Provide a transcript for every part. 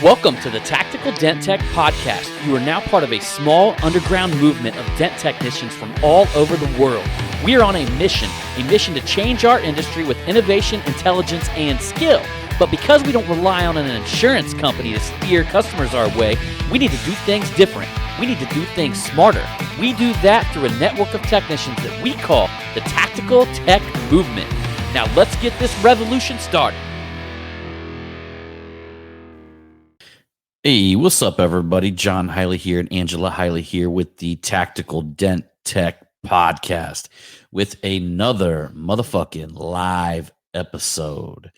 Welcome to the Tactical Dent Tech Podcast. You are now part of a small underground movement of dent technicians from all over the world. We are on a mission to change our industry with innovation, intelligence, and skill. But because we don't rely on an insurance company to steer customers our way, we need to do things different. We need to do things smarter. We do that through a network of technicians that we call the Tactical Tech Movement. Now let's get this revolution started. Hey, what's up, everybody? John Hiley here and Angela Hiley here with the Tactical Dent Tech Podcast with another motherfucking live episode.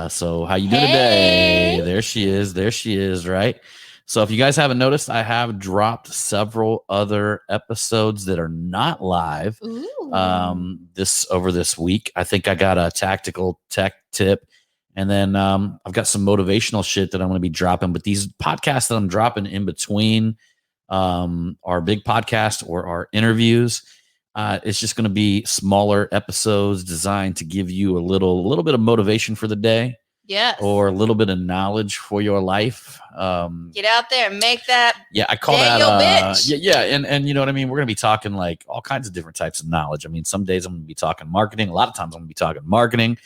So how you doing today? There she is, right? So if you guys haven't noticed, I have dropped several other episodes that are not live this week. I think I got a tactical tech tip. And then I've got some motivational shit that I'm going to be dropping. But these podcasts that I'm dropping in between our big podcast or our interviews, it's just going to be smaller episodes designed to give you a little bit of motivation for the day. Yes. Or a little bit of knowledge for your life. Get out there and make that. Yeah, I call that. Bitch. Yeah, and you know what I mean? We're going to be talking like all kinds of different types of knowledge. I mean, some days I'm going to be talking marketing. A lot of times I'm going to be talking marketing.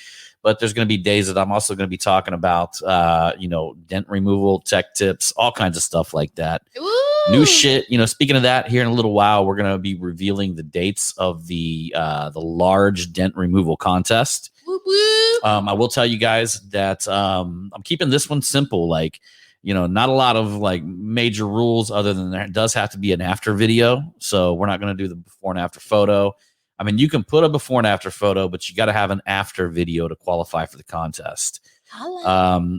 But there's going to be days that I'm also going to be talking about, dent removal, tech tips, all kinds of stuff like that. Ooh. New shit. Speaking of that, here in a little while, we're going to be revealing the dates of the large dent removal contest. Whoop, whoop. I will tell you guys that I'm keeping this one simple. Like, not a lot of like major rules other than there does have to be an after video. So we're not going to do the before and after photo. I mean, you can put a before and after photo, but you got to have an after video to qualify for the contest.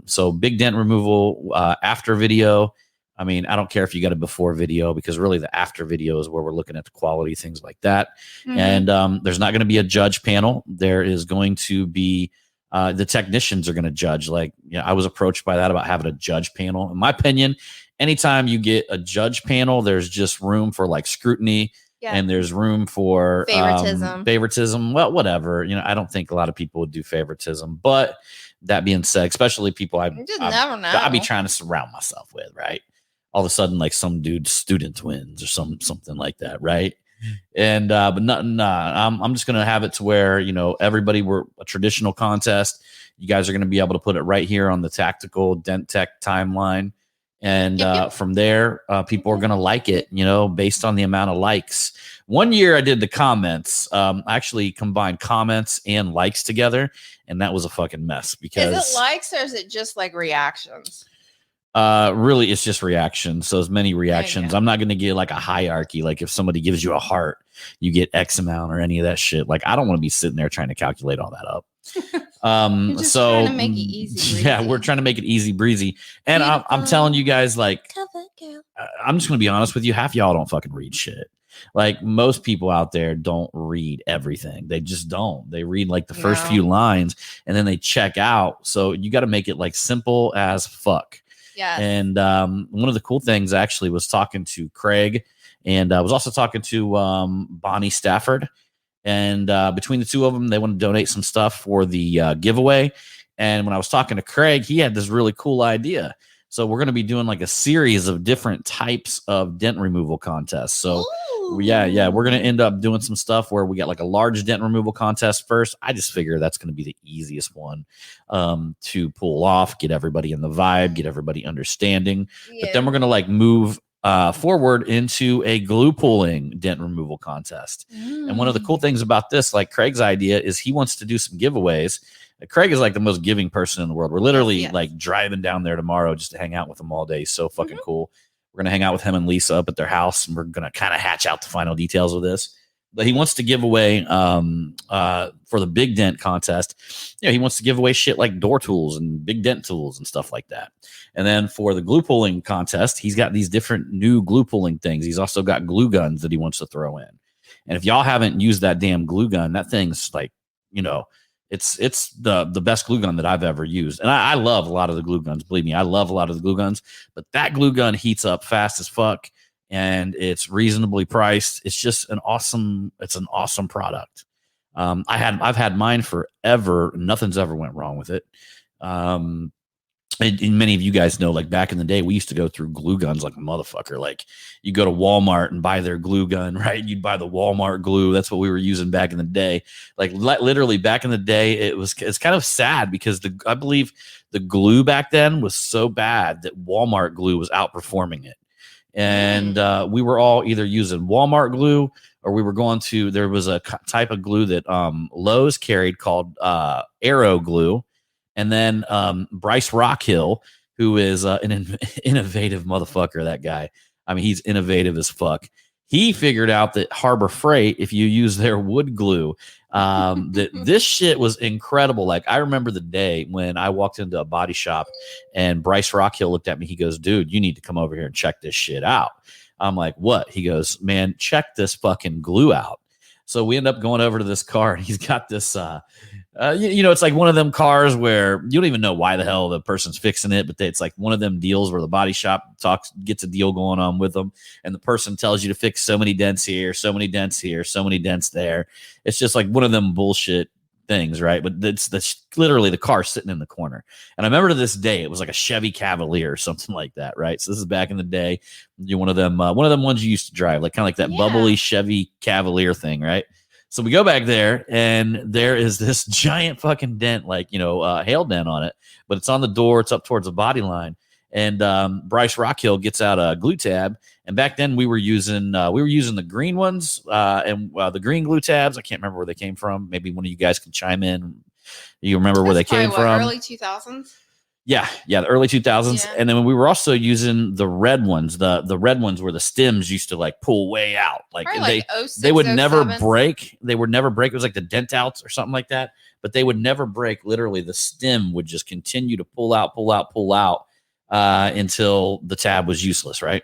So big dent removal after video. I mean, I don't care if you got a before video because really the after video is where we're looking at the quality, things like that. Mm-hmm. And there's not going to be a judge panel. There is going to be the technicians are going to judge. Like, I was approached by that about having a judge panel. In my opinion, anytime you get a judge panel, there's just room for like scrutiny. Yeah. And there's room for favoritism. Well, whatever. I don't think a lot of people would do favoritism. But that being said, especially people I'd be trying to surround myself with, right? All of a sudden, like some dude's student twins or something like that, right? And but I'm just gonna have it to where everybody, we're a traditional contest. You guys are gonna be able to put it right here on the Tactical Dent Tech timeline. And from there, people are going to like it, based on the amount of likes. One year I did the comments. I actually combined comments and likes together. And that was a fucking mess because. Is it likes or is it just like reactions? Really, it's just reactions. So as many reactions. I'm not going to get like a hierarchy. Like if somebody gives you a heart, you get X amount or any of that shit. Like I don't want to be sitting there trying to calculate all that up. You're just trying to make it easy breezy. Yeah, we're trying to make it easy breezy. And I'm telling you guys, like, I'm just gonna be honest with you, half y'all don't fucking read shit. Like most people out there don't read everything. They just don't. They read like the first few lines and then they check out. So you got to make it like simple as fuck. Yeah. And one of the cool things actually was talking to Craig, and I was also talking to Bonnie Stafford. And between the two of them, they want to donate some stuff for the giveaway. And when I was talking to Craig, he had this really cool idea. So we're going to be doing like a series of different types of dent removal contests. So yeah, we're going to end up doing some stuff where we got like a large dent removal contest first. I just figure that's going to be the easiest one to pull off, get everybody in the vibe, get everybody understanding. Yeah. But then we're going to like move forward into a glue pulling dent removal contest. And one of the cool things about this, like Craig's idea, is he wants to do some giveaways. Craig is like the most giving person in the world. We're literally like driving down there tomorrow just to hang out with him all day. So fucking cool. We're going to hang out with him and Lisa up at their house, and we're going to kind of hatch out the final details of this. But he wants to give away for the big dent contest. He wants to give away shit like door tools and big dent tools and stuff like that. And then for the glue pulling contest, he's got these different new glue pulling things. He's also got glue guns that he wants to throw in. And if y'all haven't used that damn glue gun, that thing's like, it's the best glue gun that I've ever used. And I love a lot of the glue guns. Believe me, I love a lot of the glue guns. But that glue gun heats up fast as fuck. And it's reasonably priced. It's just an awesome product. I've had mine forever. Nothing's ever went wrong with it. and many of you guys know, like back in the day, we used to go through glue guns like a motherfucker. Like you go to Walmart and buy their glue gun, right? You'd buy the Walmart glue. That's what we were using back in the day. Like literally back in the day, it's kind of sad because I believe the glue back then was so bad that Walmart glue was outperforming it. And we were all either using Walmart glue or we were going to, there was a type of glue that Lowe's carried called Aero glue. And then Bryce Rockhill, who is an innovative motherfucker, that guy. I mean, he's innovative as fuck. He figured out that Harbor Freight, if you use their wood glue, that this shit was incredible. Like, I remember the day when I walked into a body shop and Bryce Rockhill looked at me. He goes, dude, you need to come over here and check this shit out. I'm like, what? He goes, man, check this fucking glue out. So we end up going over to this car and he's got this, it's like one of them cars where you don't even know why the hell the person's fixing it, but it's like one of them deals where the body shop gets a deal going on with them. And the person tells you to fix so many dents here, so many dents here, so many dents there. It's just like one of them bullshit things, right? But that's literally the car sitting in the corner. And I remember to this day, it was like a Chevy Cavalier or something like that, right? So this is back in the day. You're one of them ones you used to drive, like kind of like that bubbly Chevy Cavalier thing, right? So we go back there and there is this giant fucking dent, like, hail dent on it, but it's on the door. It's up towards the body line. And Bryce Rockhill gets out a glue tab. And back then we were using the green ones and the green glue tabs. I can't remember where they came from. Maybe one of you guys can chime in. You remember where they came from? Early 2000s. Yeah, the early 2000s. Yeah. And then we were also using the red ones, the red ones where the stems used to like pull way out. Like they would never break. They would never break. It was like the dent outs or something like that, but they would never break. Literally, the stem would just continue to pull out until the tab was useless, right?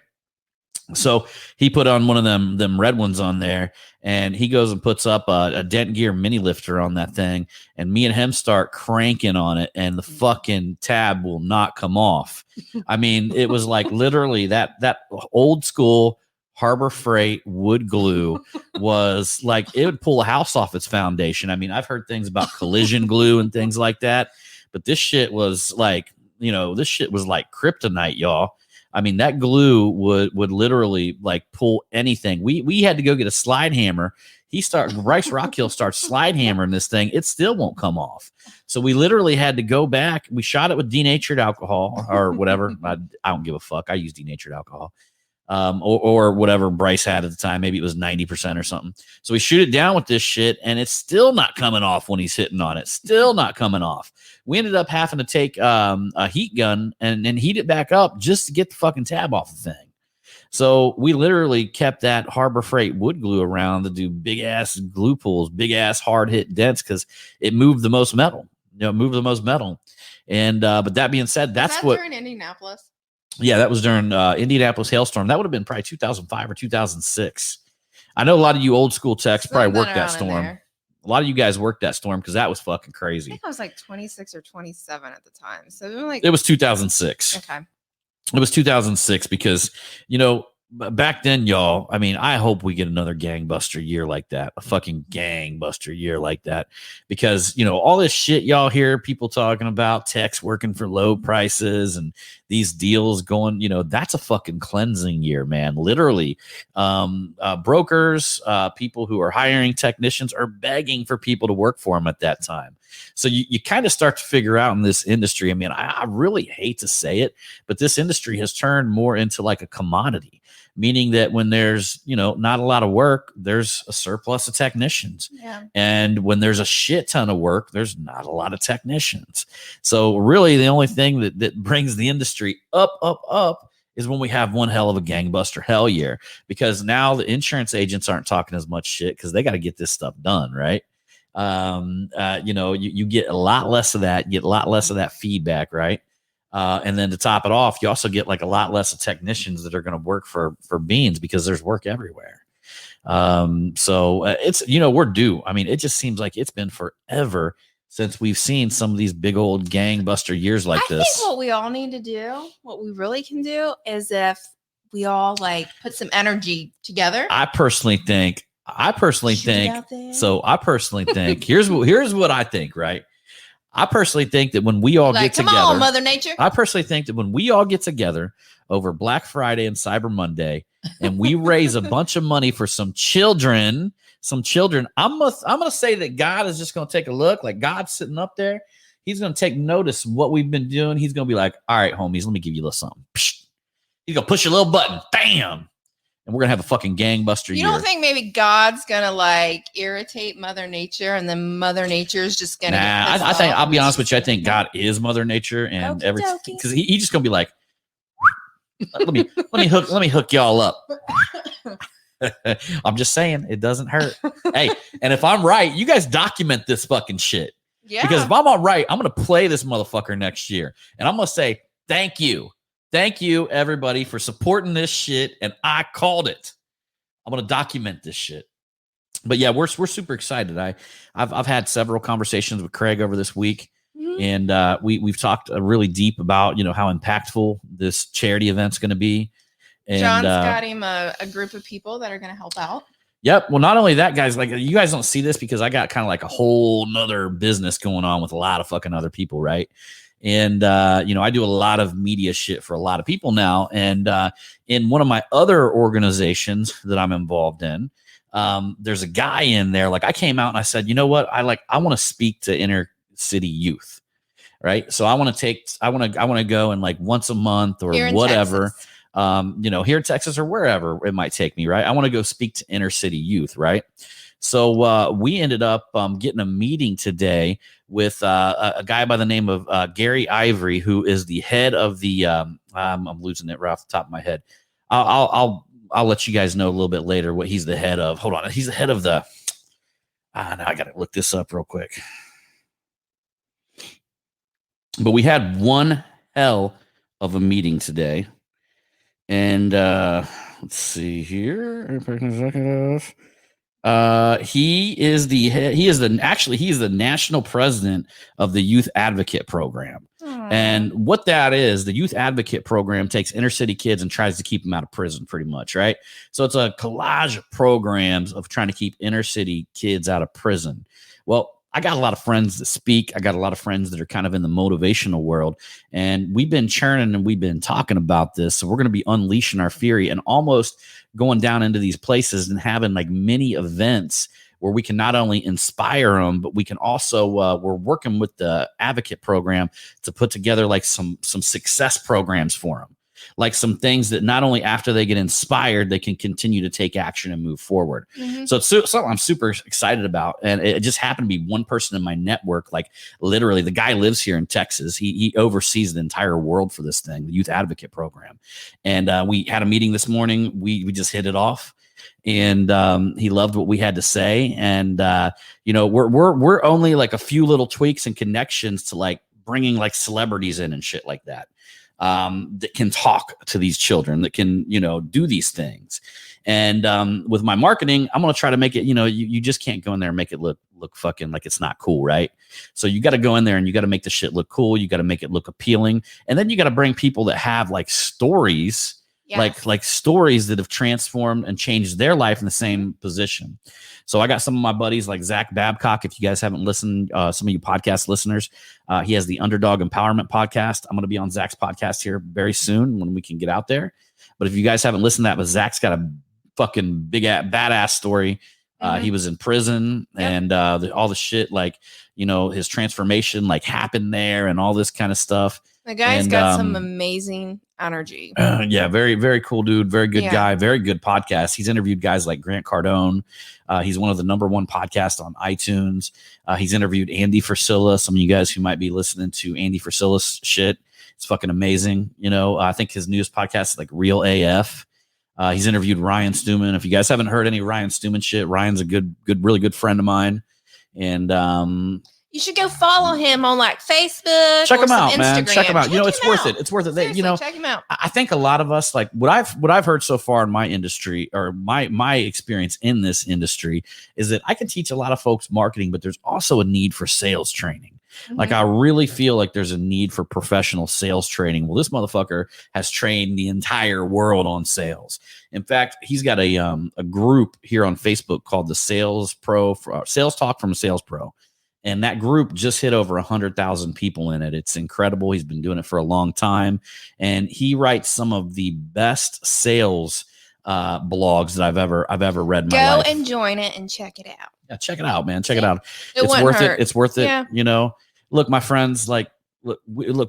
So he put on one of them red ones on there, and he goes and puts up a Dent Gear mini lifter on that thing, and me and him start cranking on it, and the fucking tab will not come off. I mean, it was like literally that old school Harbor Freight wood glue was like, it would pull a house off its foundation. I mean, I've heard things about collision glue and things like that, but this shit was like, this shit was like kryptonite, y'all. I mean, that glue would literally like pull anything. We had to go get a slide hammer. Bryce Rockhill starts slide hammering this thing. It still won't come off. So we literally had to go back. We shot it with denatured alcohol or whatever. I don't give a fuck. I use denatured alcohol. Or whatever Bryce had at the time. Maybe it was 90% or something. So we shoot it down with this shit, and it's still not coming off when he's hitting on it. Still not coming off. We ended up having to take a heat gun and heat it back up just to get the fucking tab off the thing. So we literally kept that Harbor Freight wood glue around to do big ass glue pulls, big ass hard hit dents because it moved the most metal. And but that being said, that's what during Indianapolis. Yeah, that was during Indianapolis hailstorm. That would have been probably 2005 or 2006. I know a lot of you old school techs probably worked that storm. A lot of you guys worked that storm because that was fucking crazy. I think I was like 26 or 27 at the time. So it was 2006. Okay. It was 2006 because, back then, y'all, I mean, I hope we get another gangbuster year like that, a fucking gangbuster year like that, because, all this shit y'all hear people talking about, techs working for low prices and these deals going, that's a fucking cleansing year, man. Literally, brokers, people who are hiring technicians are begging for people to work for them at that time. So you kind of start to figure out in this industry. I mean, I really hate to say it, but this industry has turned more into like a commodity, meaning that when there's, not a lot of work, there's a surplus of technicians. Yeah. And when there's a shit ton of work, there's not a lot of technicians. So really the only thing that brings the industry up is when we have one hell of a gangbuster hell year, because now the insurance agents aren't talking as much shit because they got to get this stuff done, right? You get a lot less of that, get a lot less of that feedback, right? And then to top it off, you also get like a lot less of technicians that are going to work for Beans because there's work everywhere. So it's, we're due. I mean, it just seems like it's been forever since we've seen some of these big old gangbuster years like this. I think what we all need to do, what we really can do, is if we all like put some energy together. I personally think here's what I think, right? I personally think that when we all Like, get come together, on, Mother Nature. I personally think that when we all get together over Black Friday and Cyber Monday, and we raise a bunch of money for some children, I'm gonna say that God is just gonna take a look. Like God's sitting up there, He's gonna take notice of what we've been doing. He's gonna be like, "All right, homies, let me give you a little something." Psh. He's gonna push a little button, bam, and we're gonna have a fucking gangbuster You year. don't think maybe God's gonna like irritate Mother Nature, and then Mother Nature's just gonna? Nah, I think I'll be honest with you. I think God is Mother Nature, and Okie everything dokie. because he's just gonna be like, let me hook y'all up. I'm just saying it doesn't hurt. Hey, and if I'm right, you guys document this fucking shit. Yeah. Because if I'm all right, I'm gonna play this motherfucker next year, and I'm gonna say thank you everybody for supporting this shit, and I called it. I'm gonna document this shit. But yeah, we're super excited. I've had several conversations with Craig over this week. Mhm. And we've talked really deep about how impactful this charity event's going to be. And John's got him a group of people that are going to help out. Yep. Well, not only that, guys, like you guys don't see this because I got kind of like a whole nother business going on with a lot of fucking other people, right? And I do a lot of media shit for a lot of people now. And in one of my other organizations that I'm involved in, there's a guy in there. Like I came out and I said, you know what? I want to speak to inner city youth. Right. So I want to go and like once a month or whatever, Texas. Here in Texas or wherever it might take me. Right. I want to go speak to inner city youth. Right. So we ended up getting a meeting today with a guy by the name of Gary Ivory, who is the head of the I'm losing it right off the top of my head. I'll let you guys know a little bit later what he's the head of. Hold on. He's the head of the now I got to look this up real quick. But we had one hell of a meeting today. And let's see here. He is the national president of the Youth Advocate Program. And what that is, the Youth Advocate Program takes inner city kids and tries to keep them out of prison pretty much, right? So it's a collage of programs of trying to keep inner city kids out of prison. Well, I got a lot of friends that speak. I got a lot of friends that are kind of in the motivational world, and we've been churning and we've been talking about this. So we're going to be unleashing our fury and almost going down into these places and having like mini events where we can not only inspire them, but we can also, we're working with the advocate program to put together like some success programs for them. Like some things that not only after they get inspired, they can continue to take action and move forward. Mm-hmm. So it's something I'm super excited about. And it just happened to be one person in my network. Like literally the guy lives here in Texas. He oversees the entire world for this thing, the Youth Advocate Program. And we had a meeting this morning. We just hit it off. And he loved what we had to say. And, we're only like a few little tweaks and connections to like bringing like celebrities in and shit like that. That can talk to these children, that can, do these things. And with my marketing, I'm going to try to make it, you just can't go in there and make it look fucking like it's not cool, right? So you got to go in there and you got to make the shit look cool. You got to make it look appealing. And then you got to bring people that have like stories, yes. like stories that have transformed and changed their life in the same position. So I got some of my buddies like Zach Babcock. If you guys haven't listened, some of you podcast listeners, he has the Underdog Empowerment podcast. I'm going to be on Zach's podcast here very soon when we can get out there. But if you guys haven't listened to that, but Zach's got a fucking badass story. He was in prison and all the shit, like, his transformation like happened there and all this kind of stuff. The guy's got some amazing energy. Yeah, very, very cool dude. Very good guy. Very good podcast. He's interviewed guys like Grant Cardone. He's one of the #1 podcasts on iTunes. He's interviewed Andy Frisella. Some of you guys who might be listening to Andy Frisella's shit, it's fucking amazing. I think his newest podcast is like Real AF. He's interviewed Ryan Stewman. If you guys haven't heard any Ryan Stewman shit, Ryan's a really good friend of mine. And you should go follow him on like Facebook. Check him out, Instagram. man. Check him out. It's worth it. It's worth it. Seriously, check him out. I think a lot of us, like what I've heard so far in my industry or my experience in this industry is that I can teach a lot of folks marketing, but there's also a need for sales training. Mm-hmm. Like I really feel like there's a need for professional sales training. Well, this motherfucker has trained the entire world on sales. In fact, he's got a group here on Facebook called the Sales Talk from a Sales Pro. And that group just hit over 100,000 people in it. It's incredible. He's been doing it for a long time. And he writes some of the best sales blogs that I've ever read in my life. Go and join it and check it out. Yeah, check it out, man. Check it out. It It's worth it. It's worth it. Yeah. You know, look, my friends, like, look,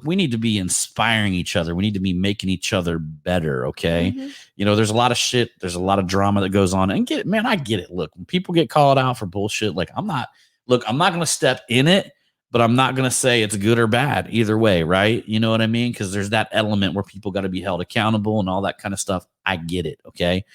we need to be inspiring each other. We need to be making each other better. Okay. Mhm. You know, there's a lot of shit. There's a lot of drama that goes on, and I get it. Look, when people get called out for bullshit, like I'm not going to step in it, but I'm not going to say it's good or bad either way. Right. You know what I mean? Cause there's that element where people got to be held accountable and all that kind of stuff. I get it. Okay.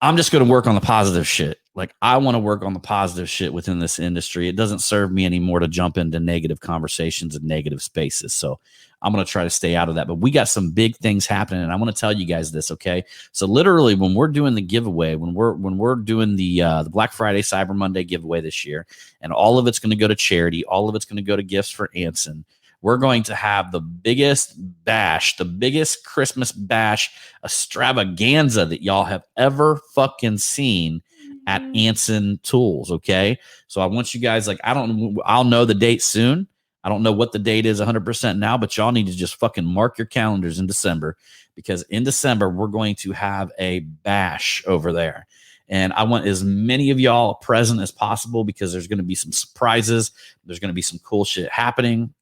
I'm just going to work on the positive shit. Like I want to work on the positive shit within this industry. It doesn't serve me anymore to jump into negative conversations and negative spaces. So I'm going to try to stay out of that. But we got some big things happening, and I want to tell you guys this, okay? So literally, when we're doing the giveaway, when we're doing the Black Friday Cyber Monday giveaway this year, and all of it's going to go to charity, all of it's going to go to gifts for Anson. We're going to have the biggest bash, the biggest Christmas bash extravaganza that y'all have ever fucking seen at Anson Tools. Okay. So I want you guys, like, I'll know the date soon. I don't know what the date is 100% now, but y'all need to just fucking mark your calendars in December, because in December, we're going to have a bash over there. And I want as many of y'all present as possible, because there's going to be some surprises. There's going to be some cool shit happening.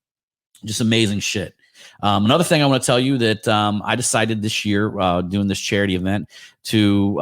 Just amazing shit. Another thing I want to tell you that I decided this year doing this charity event to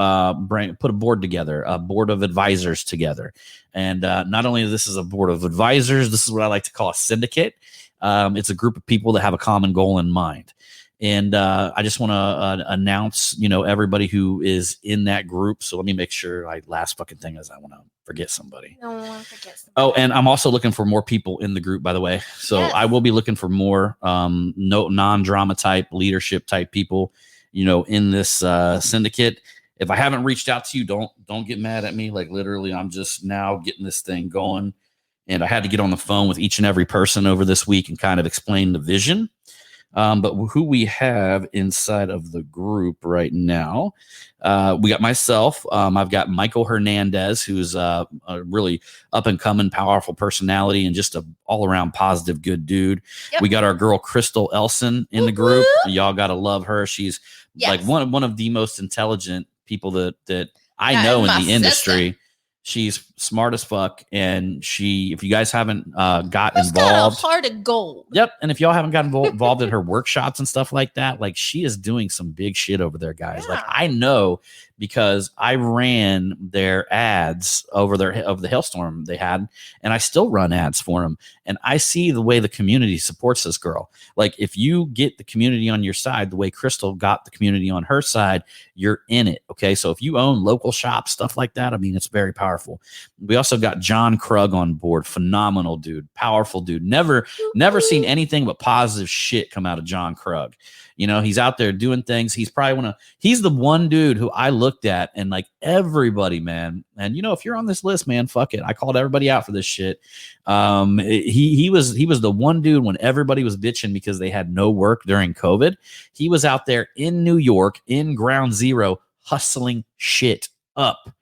put a board together, a board of advisors together. And not only this is a board of advisors, this is what I like to call a syndicate. It's a group of people that have a common goal in mind. And I just want to announce, everybody who is in that group. So let me make sure. Last fucking thing is I want to forget somebody. No one forgets. Oh, and I'm also looking for more people in the group, by the way. So Yes. I will be looking for more non-drama type, leadership type people, in this syndicate. If I haven't reached out to you, don't get mad at me. Like literally, I'm just now getting this thing going. And I had to get on the phone with each and every person over this week and kind of explain the vision. But who we have inside of the group right now, we got myself. I've got Michael Hernandez, who's a really up and coming, powerful personality and just a all around positive, good dude. Yep. We got our girl Crystal Elson in the group. Y'all gotta love her. She's like one of the most intelligent people that I know in the industry. She's smart as fuck, and if you guys haven't got involved, got a heart of gold. Yep. And if y'all haven't gotten involved in her workshops and stuff like that, like she is doing some big shit over there, guys. Yeah. Like I know, because I ran their ads over the hailstorm they had, and I still run ads for them. And I see the way the community supports this girl. Like if you get the community on your side, the way Crystal got the community on her side, you're in it. Okay. So if you own local shops, stuff like that, I mean, it's very powerful. We also got John Krug on board. Phenomenal dude, powerful dude. Never seen anything but positive shit come out of John Krug. He's out there doing things. He's the one dude who I looked at and like everybody, man. And if you're on this list, man, fuck it. I called everybody out for this shit. He was the one dude when everybody was bitching because they had no work during COVID. He was out there in New York in Ground Zero hustling shit up.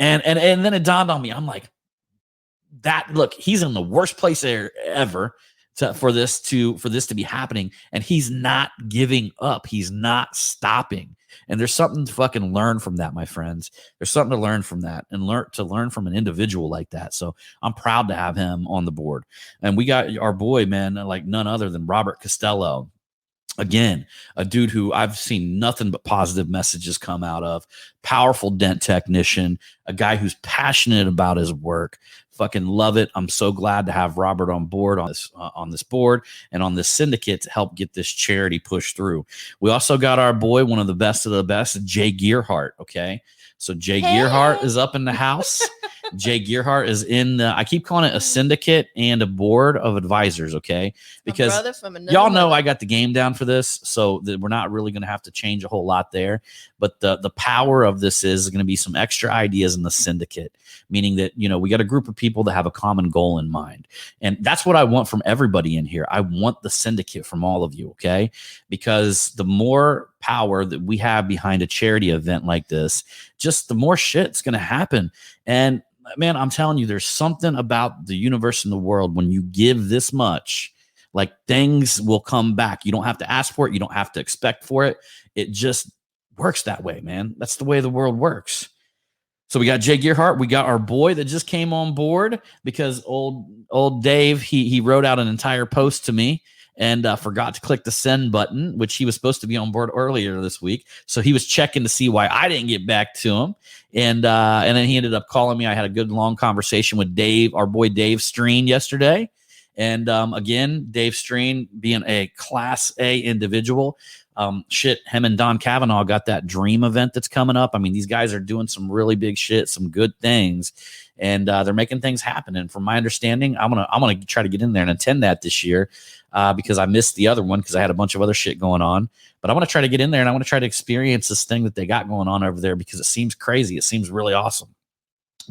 And then it dawned on me. I'm like, look, he's in the worst place there ever for this to be happening, and he's not giving up. He's not stopping. And there's something to fucking learn from that, my friends. There's something to learn from that, and learn from an individual like that. So I'm proud to have him on the board. And we got our boy, man, like none other than Robert Costello. Again, a dude who I've seen nothing but positive messages come out of. Powerful dent technician, a guy who's passionate about his work. Fucking love it. I'm so glad to have Robert on board on this board and on this syndicate to help get this charity pushed through. We also got our boy, one of the best, Jay Gearhart. Okay. So Jay Gearhart is up in the house. Jay Gearhart is I keep calling it a syndicate and a board of advisors. Okay. Because y'all know I got the game down for this. So that we're not really going to have to change a whole lot there. But the power of this is going to be some extra ideas in the syndicate, meaning that, we got a group of people that have a common goal in mind. And that's what I want from everybody in here. I want the syndicate from all of you. Okay. Because the more power that we have behind a charity event like this, just the more shit's going to happen. And man, I'm telling you, there's something about the universe and the world when you give this much, like things will come back. You don't have to ask for it. You don't have to expect for it. It just works that way, man. That's the way the world works. So we got Jay Gearhart. We got our boy that just came on board because old Dave, he wrote out an entire post to me and forgot to click the send button, which he was supposed to be on board earlier this week. So he was checking to see why I didn't get back to him. And then he ended up calling me. I had a good long conversation with Dave, our boy Dave Streen, yesterday. And again, Dave Streen being a Class A individual. Him and Don Cavanaugh got that dream event that's coming up. I mean, these guys are doing some really big shit, some good things, and they're making things happen. And from my understanding, I'm gonna try to get in there and attend that this year because I missed the other one because I had a bunch of other shit going on. But I want to try to get in there and I want to try to experience this thing that they got going on over there because it seems crazy. It seems really awesome.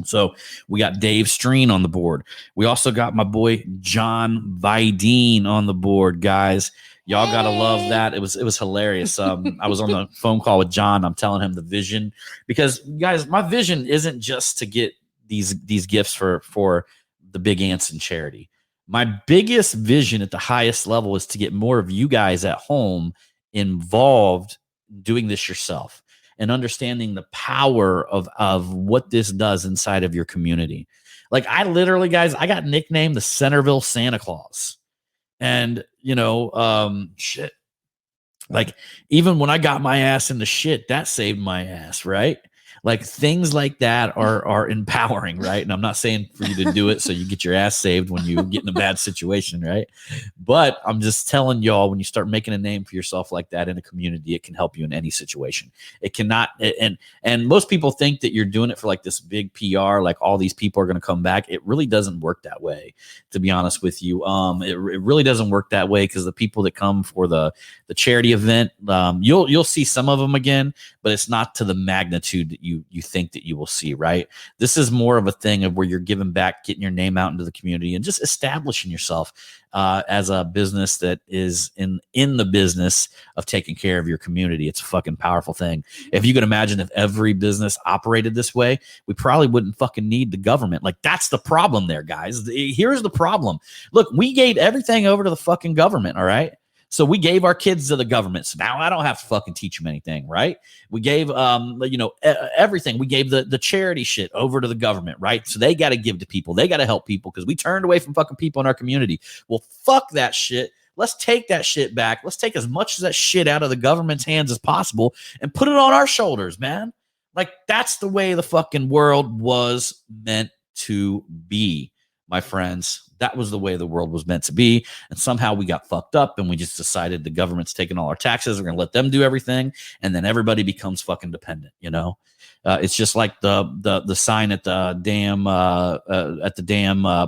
So we got Dave Streen on the board. We also got my boy John Vidine on the board, guys. Y'all gotta love that. It was hilarious. I was on the phone call with John. I'm telling him the vision because, guys, my vision isn't just to get these gifts for the Big Anson charity. My biggest vision at the highest level is to get more of you guys at home involved doing this yourself and understanding the power of what this does inside of your community. Like I literally, guys, I got nicknamed the Centerville Santa Claus. And, shit, like even when I got my ass in the shit, that saved my ass, right? Like things like that are empowering, right? And I'm not saying for you to do it so you get your ass saved when you get in a bad situation, right? But I'm just telling y'all, when you start making a name for yourself like that in a community, it can help you in any situation. It cannot, and most people think that you're doing it for like this big PR, like all these people are going to come back. It really doesn't work that way, to be honest with you. It really doesn't work that way because the people that come for the charity event, you'll see some of them again, but it's not to the magnitude that you think that you will see, right? This is more of a thing of where you're giving back, getting your name out into the community and just establishing yourself as a business that is in the business of taking care of your community. It's a fucking powerful thing. If you could imagine if every business operated this way, we probably wouldn't fucking need the government. Like that's the problem there, guys. Here's the problem. Look, we gave everything over to the fucking government, all right? So we gave our kids to the government. So now I don't have to fucking teach them anything, right? We gave, everything. We gave the charity shit over to the government, right? So they got to give to people. They got to help people because we turned away from fucking people in our community. Well, fuck that shit. Let's take that shit back. Let's take as much of that shit out of the government's hands as possible and put it on our shoulders, man. Like that's the way the fucking world was meant to be, my friends. That was the way the world was meant to be. And somehow we got fucked up and we just decided the government's taking all our taxes. We're going to let them do everything. And then everybody becomes fucking dependent, It's just like the sign at the damn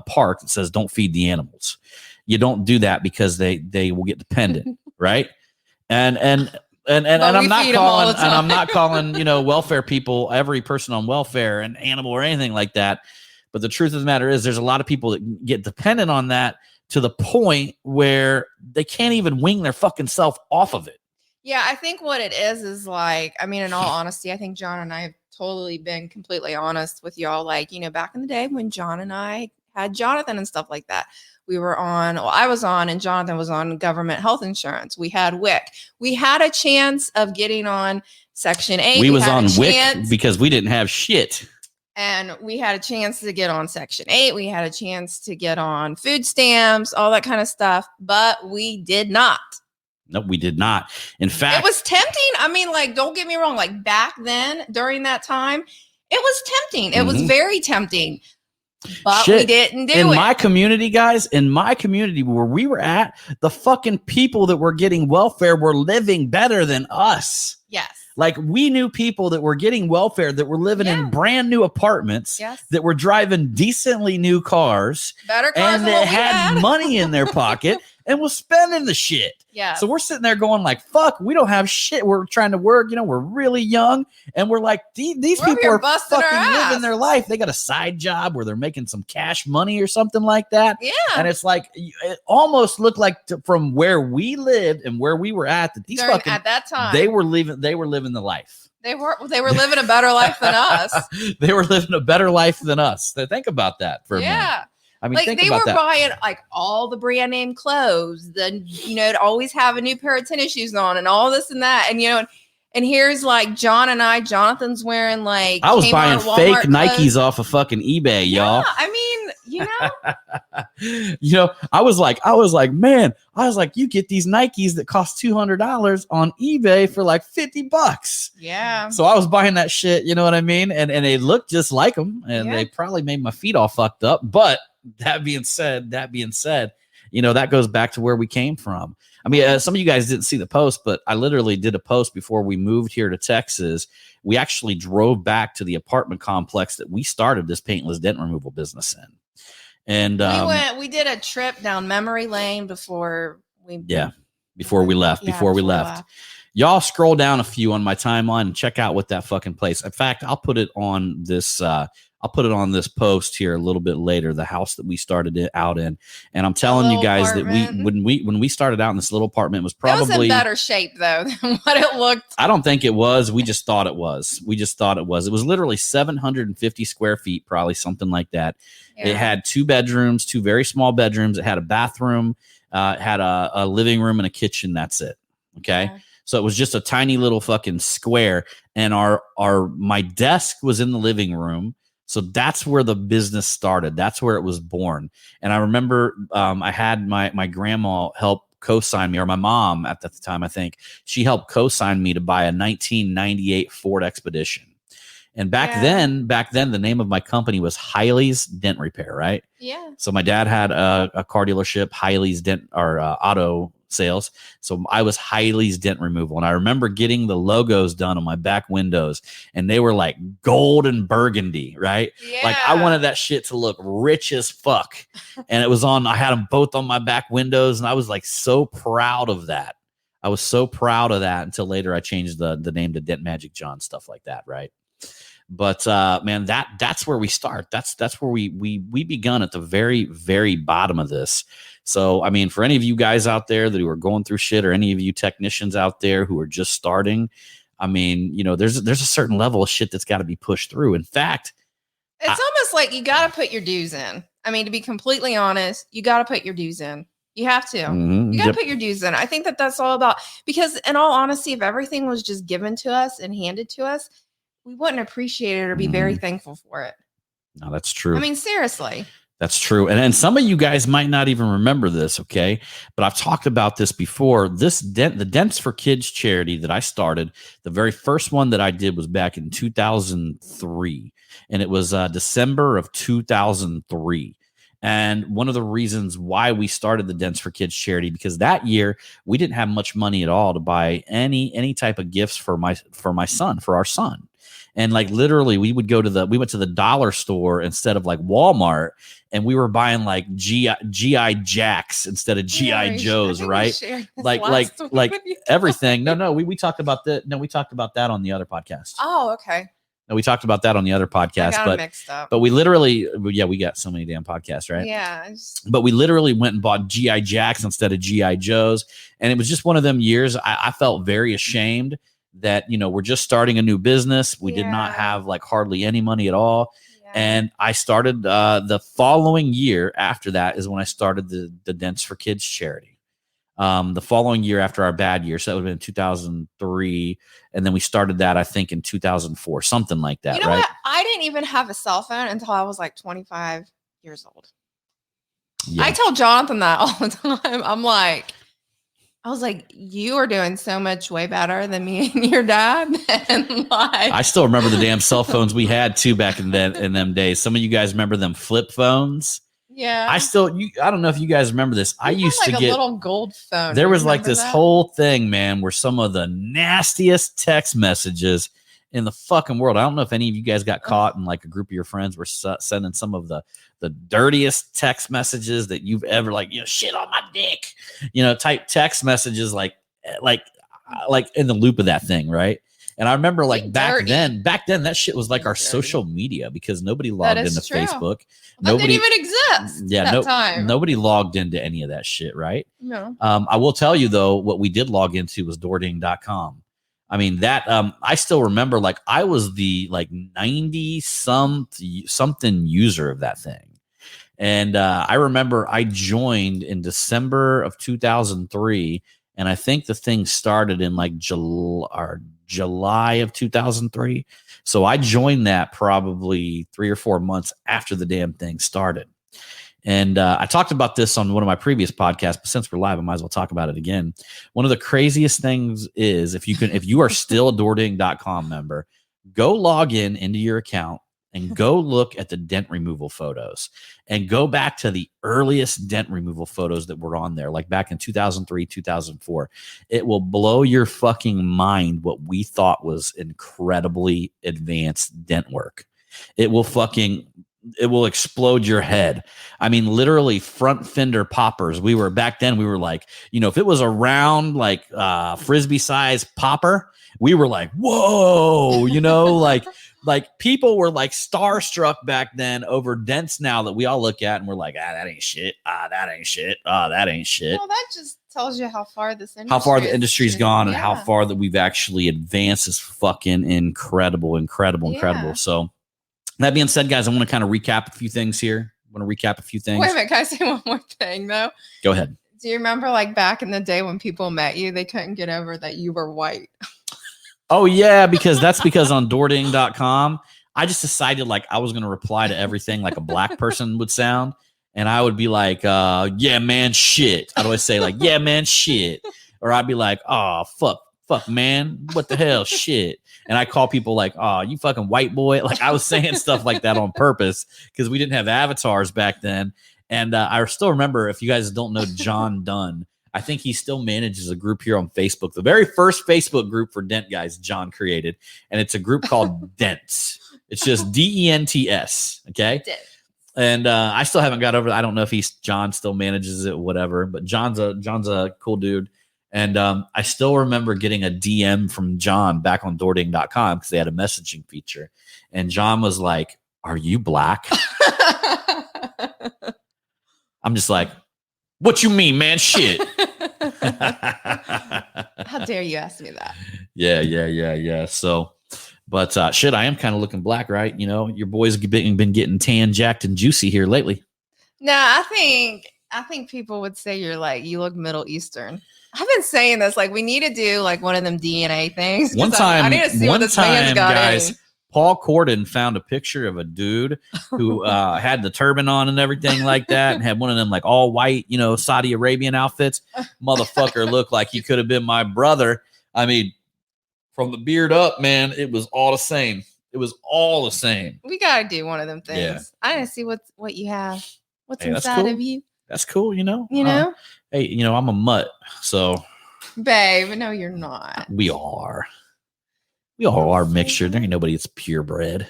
park that says, don't feed the animals. You don't do that because they will get dependent. Right. And I'm not calling, welfare people, every person on welfare, an animal or anything like that. But the truth of the matter is there's a lot of people that get dependent on that to the point where they can't even wing their fucking self off of it. Yeah, I think what it is like, I mean, in all honesty, I think John and I have totally been completely honest with y'all. Like, back in the day when John and I had Jonathan and stuff like that, I was on and Jonathan was on government health insurance. We had WIC. We had a chance of getting on Section 8. We was on WIC because we didn't have shit. And we had a chance to get on Section 8. We had a chance to get on food stamps, all that kind of stuff, but we did not. No, we did not. In fact, it was tempting. I mean, like, don't get me wrong. Like back then, during that time, it was tempting. It was very tempting, but we didn't do it. In my community, guys, where we were at, the fucking people that were getting welfare were living better than us. Yes. Like we knew people that were getting welfare that were living in brand new apartments, that were driving decently new cars, better cars and that had money in their pocket. and was spending the shit. Yeah. So we're sitting there going like, fuck, we don't have shit. We're trying to work, we're really young. And we're like, these people are busting fucking our ass. living their life. They got a side job where they're making some cash money or something like that. Yeah. And it's like, it almost looked like from where we lived and where we were at, that these fucking, at that time, they were living the life. They were living a better life than us. They were living a better life than us. Think about that for a minute. Yeah. I mean, Like think they about were that. buying like all the brand name clothes, then to always have a new pair of tennis shoes on and all this and that. And and here's like Jonathan's wearing like I was Kmart, buying Walmart fake clothes. Nikes off of fucking eBay, y'all. Yeah, I mean, I was like, man, you get these Nikes that cost $200 on eBay for like $50. Yeah. So I was buying that shit, you know what I mean? And they looked just like them, and they probably made my feet all fucked up. But that being said, that goes back to where we came from. I mean, some of you guys didn't see the post, but I literally did a post before we moved here to Texas. We actually drove back to the apartment complex that we started this paintless dent removal business in. And we did a trip down memory lane before we left. Y'all scroll down a few on my timeline and check out what that fucking place. In fact, I'll put it on this post here a little bit later, the house that we started it out in. And I'm telling you guys apartment. that when we started out in this little apartment, it was probably in better shape though than what it looked. I don't think it was. We just thought it was. It was literally 750 square feet, probably something like that. Yeah. It had 2 bedrooms, 2 very small bedrooms. It had a bathroom, it had a living room and a kitchen. That's it. Okay. Yeah. So it was just a tiny little fucking square. And my desk was in the living room. So that's where the business started. That's where it was born. And I remember I had my grandma help co-sign me, or my mom at the time, I think, she helped co-sign me to buy a 1998 Ford Expedition. And back then, the name of my company was Hiley's Dent Repair, right? Yeah. So my dad had a car dealership, Hiley's Dent, or auto sales. So I was Hiley's Dent Removal. And I remember getting the logos done on my back windows, and they were like gold and burgundy, right? Yeah. Like I wanted that shit to look rich as fuck. And I had them both on my back windows, and I was like so proud of that. I was so proud of that until later I changed the name to Dent Magic John, stuff like that, right? But man, that's where we start. That's where we begun at the very, very bottom of this. So, I mean, for any of you guys out there that are going through shit, or any of you technicians out there who are just starting, I mean, there's a certain level of shit that's got to be pushed through. In fact, it's almost like you got to put your dues in. I mean, to be completely honest, you got to put your dues in. You have to. Mm-hmm. You got to put your dues in. I think that's all about, because in all honesty, if everything was just given to us and handed to us, we wouldn't appreciate it or be very thankful for it. No, that's true. I mean, seriously. That's true. And some of you guys might not even remember this, okay? But I've talked about this before. The Dents for Kids charity that I started, the very first one that I did was back in 2003. And it was December of 2003. And one of the reasons why we started the Dents for Kids charity, because that year we didn't have much money at all to buy any type of gifts for our son. And like literally we went to the dollar store instead of like Walmart, and we were buying like GI Jacks instead of GI Joes, right? Like everything. No, we talked about that. No, we talked about that on the other podcast. Oh, okay. No, we talked about that on the other podcast, I got mixed up. But we literally, we got so many damn podcasts, right? Yeah. But we literally went and bought GI Jacks instead of GI Joes. And it was just one of them years I felt very ashamed that, we're just starting a new business. We did not have like hardly any money at all. Yeah. And I started the following year after that is when I started the Dents for Kids charity. The following year after our bad year. So that would have been 2003. And then we started that, I think, in 2004, something like that. Right? What? I didn't even have a cell phone until I was like 25 years old. Yeah. I tell Jonathan that all the time. I was like, you are doing so much way better than me and your dad. And I still remember the damn cell phones we had too back in them days. Some of you guys remember them flip phones. Yeah. I don't know if you guys remember this. I used to get a little gold phone. There was like this whole thing, man, where some of the nastiest text messages in the fucking world. I don't know if any of you guys got caught and like a group of your friends were sending some of the dirtiest text messages that you've ever, like, shit on my dick, type text messages, like in the loop of that thing, right? And I remember like back then that shit was like our social media, because nobody logged into Facebook. That didn't even exist. Yeah, time. Nobody logged into any of that shit, right? No. I will tell you though, what we did log into was DoorDing.com. I mean, that I still remember, like, I was the like 90 something user of that thing. And I remember I joined in December of 2003, and I think the thing started in like July of 2003. So I joined that probably 3 or 4 months after the damn thing started. And I talked about this on one of my previous podcasts, but since we're live, I might as well talk about it again. One of the craziest things is if you are still a DoorDing.com member, go log into your account and go look at the dent removal photos, and go back to the earliest dent removal photos that were on there, like back in 2003, 2004. It will blow your fucking mind what we thought was incredibly advanced dent work. It will explode your head. I mean, literally front fender poppers. We were like, if it was a round, like Frisbee size popper, we were like, whoa, like people were like starstruck back then over dents now that we all look at and we're like, that ain't shit. That ain't shit. That ain't shit. Well, that just tells you how far the industry's gone and how far that we've actually advanced is fucking incredible. So that being said, guys, I want to kind of recap a few things here. Wait a minute, can I say one more thing though? Go ahead. Do you remember like back in the day when people met you, they couldn't get over that you were white? Oh yeah, because on DoorDing.com, I just decided like I was going to reply to everything like a black person would sound. And I would be like, yeah, man, shit. I'd always say like, yeah, man, shit. Or I'd be like, oh, fuck, man. What the hell? Shit. And I call people like, oh, you fucking white boy. Like I was saying stuff like that on purpose because we didn't have avatars back then. And I still remember, if you guys don't know John Dunn, I think he still manages a group here on Facebook. The very first Facebook group for dent guys John created. And it's a group called Dents. It's just DENTS. Okay. Dent. And I still haven't got over it. I don't know if John still manages it or whatever, but John's a cool dude. And I still remember getting a DM from John back on DoorDing.com because they had a messaging feature. And John was like, are you black? I'm just like, what you mean, man? Shit. How dare you ask me that? Yeah. So, but shit, I am kind of looking black, right? Your boys been getting tan, jacked, and juicy here lately. No, I think people would say you look Middle Eastern. I've been saying this, like we need to do like one of them DNA things. One time, I need to see what this man's got, guys. Paul Corden found a picture of a dude who had the turban on and everything like that, and had one of them like all white, Saudi Arabian outfits. Motherfucker looked like he could have been my brother. I mean, from the beard up, man, it was all the same. We gotta do one of them things. Yeah. I didn't see what you have. What's inside of you? That's cool, Hey, I'm a mutt, so. Babe, no, you're not. We are. We all are mixture. There ain't nobody that's purebred.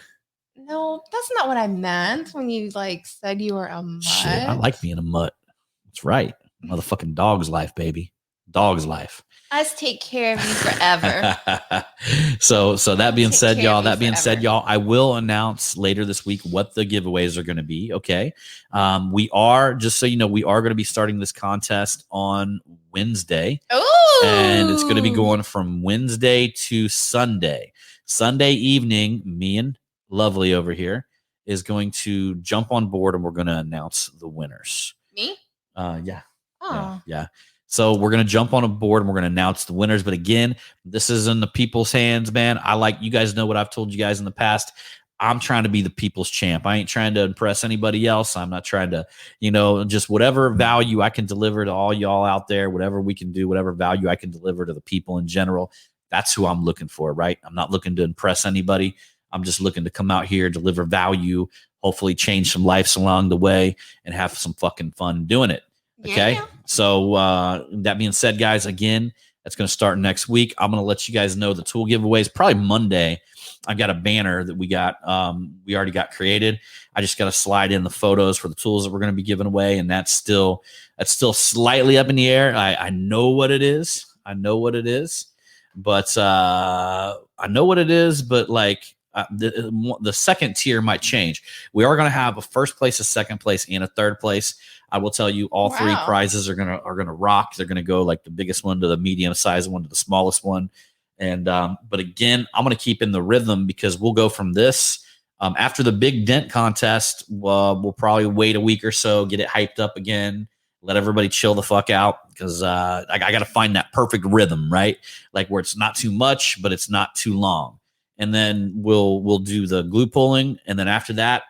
No, that's not what I meant when you said you were a mutt. Shit, I like being a mutt. That's right. Motherfucking dog's life, baby. Dog's life. I just take care of you forever. So that being said, y'all, I will announce later this week what the giveaways are going to be. Okay. We are, just so you know, we are going to be starting this contest on Wednesday. Ooh. And it's going to be going from Wednesday to Sunday. Sunday evening, me and Lovely over here is going to jump on board and we're going to announce the winners. Me? Yeah. Oh. Yeah. So we're going to jump on a board and we're going to announce the winners. But again, this is in the people's hands, man. You guys know what I've told you guys in the past. I'm trying to be the people's champ. I ain't trying to impress anybody else. I'm not trying to, just whatever value I can deliver to all y'all out there, whatever we can do, whatever value I can deliver to the people in general. That's who I'm looking for, right? I'm not looking to impress anybody. I'm just looking to come out here, deliver value, hopefully change some lives along the way and have some fucking fun doing it. Okay. Yeah. So that being said, guys, again, That's going to start next week. I'm going to let you guys know the tool giveaways probably Monday. I've got a banner that we already got created. I just got to slide in the photos for the tools that we're going to be giving away, and that's still slightly up in the air. I know what it is. But like the second tier might change. We are going to have a first place, a second place, and a third place. I will tell you, all three prizes are gonna rock. They're gonna go like the biggest one to the medium sized one to the smallest one. And but again, I'm gonna keep in the rhythm because we'll go from this after the big dent contest. We'll probably wait a week or so, get it hyped up again, let everybody chill the fuck out because I got to find that perfect rhythm, right? Like where it's not too much, but it's not too long. And then we'll do the glue pulling. And then after that,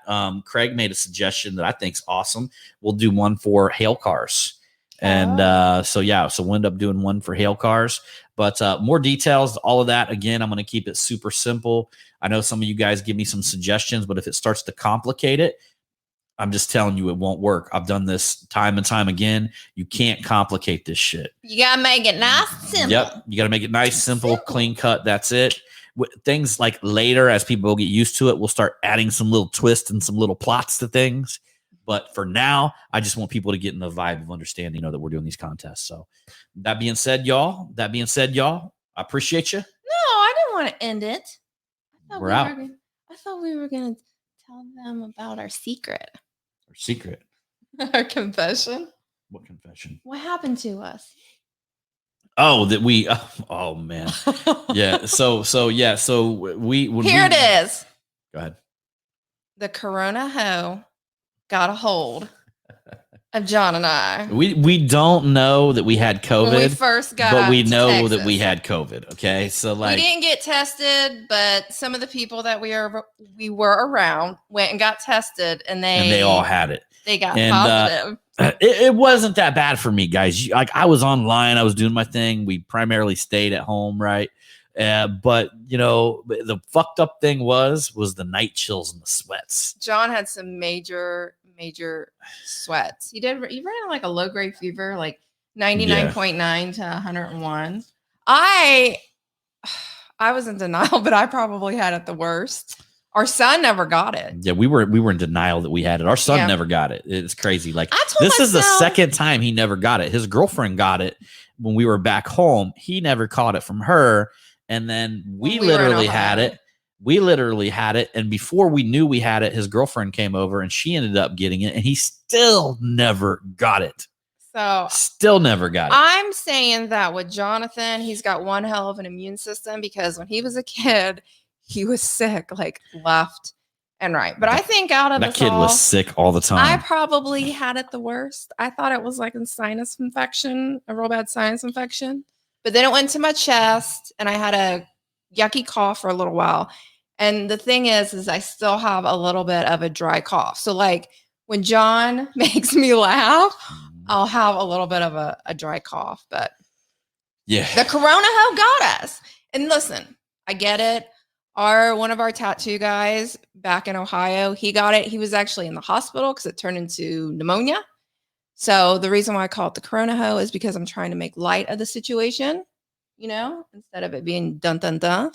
Craig made a suggestion that I think is awesome. We'll do one for hail cars. And so we'll end up doing one for hail cars. But more details, all of that. Again, I'm going to keep it super simple. I know some of you guys give me some suggestions, but if it starts to complicate it, I'm just telling you it won't work. I've done this time and time again. You can't complicate this shit. You got to make it nice, simple. Yep. You got to make it nice, simple, clean cut. That's it. Things like later, as people get used to it, we'll start adding some little twists and some little plots to things. But for now, I just want people to get in the vibe of understanding, that we're doing these contests. So that being said, y'all, I appreciate you. No, I didn't want to end it. We're out. I thought we were going to tell them about our secret. Our secret? Our confession. What confession? What happened to us? Oh, that we. Oh man. Yeah. So we. Here it is. Go ahead. The Corona hoe got a hold of John and I. We don't know that we had COVID when we first got, but we know Texas. That we had COVID. Okay, so like we didn't get tested, but some of the people that we were around went and got tested, and they all had it. They got positive. It wasn't that bad for me, guys. Like I was online, I was doing my thing. We primarily stayed at home, right? But the fucked up thing was the night chills and the sweats. John had some major sweats. He ran like a low grade fever, like 99.9 to 101. I was in denial, but I probably had it the worst. Our son never got it. Yeah, we were in denial that we had it. Our son never got it. It's crazy. Like this is the second time he never got it. His girlfriend got it when we were back home. He never caught it from her. And then we literally had it. We literally had it. And before we knew we had it, his girlfriend came over and she ended up getting it. And he still never got it. So still never got it. I'm saying that with Jonathan, he's got one hell of an immune system because when he was a kid, he was sick, like left and right. But I think out of that kid was sick all the time. I probably had it the worst. I thought it was like a sinus infection, a real bad sinus infection. But then it went to my chest and I had a yucky cough for a little while. And the thing is I still have a little bit of a dry cough. So like when John makes me laugh, I'll have a little bit of a dry cough. But yeah, the Corona hoe got us. And listen, I get it. One of our tattoo guys back in Ohio, he got it. He was actually in the hospital because it turned into pneumonia. So the reason why I call it the Corona hoe is because I'm trying to make light of the situation, instead of it being dun dun dun.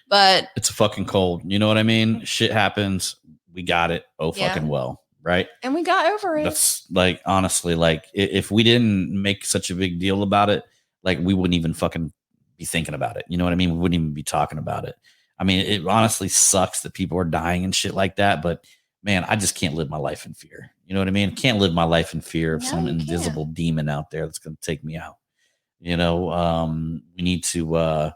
But it's a fucking cold. You know what I mean? Shit happens. We got it. Fucking well, right? And we got over it. That's like honestly, like if we didn't make such a big deal about it, like we wouldn't even fucking be thinking about it. You know what I mean? We wouldn't even be talking about it. I mean, it honestly sucks that people are dying and shit like that. But man, I just can't live my life in fear. You know what I mean? Can't live my life in fear of some invisible demon out there that's going to take me out. We need to,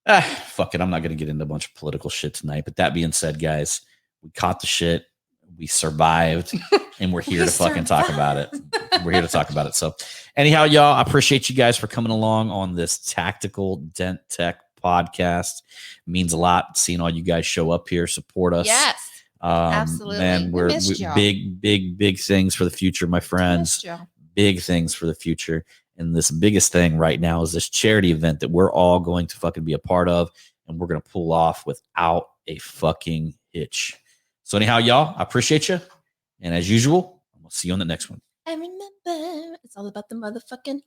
fuck it. I'm not going to get into a bunch of political shit tonight. But that being said, guys, we caught the shit. We survived and we're here to fucking talk about it. We're here to talk about it. So anyhow, y'all, I appreciate you guys for coming along on this Tactical Dent Tech podcast. It means a lot seeing all you guys show up here, support us. Yes, absolutely. Man, we're big things for the future, my friends. Big things for the future. And this biggest thing right now is this charity event that we're all going to fucking be a part of, and we're going to pull off without a fucking hitch. So anyhow, y'all, I appreciate you. And as usual, we'll see you on the next one. And remember, it's all about the motherfucking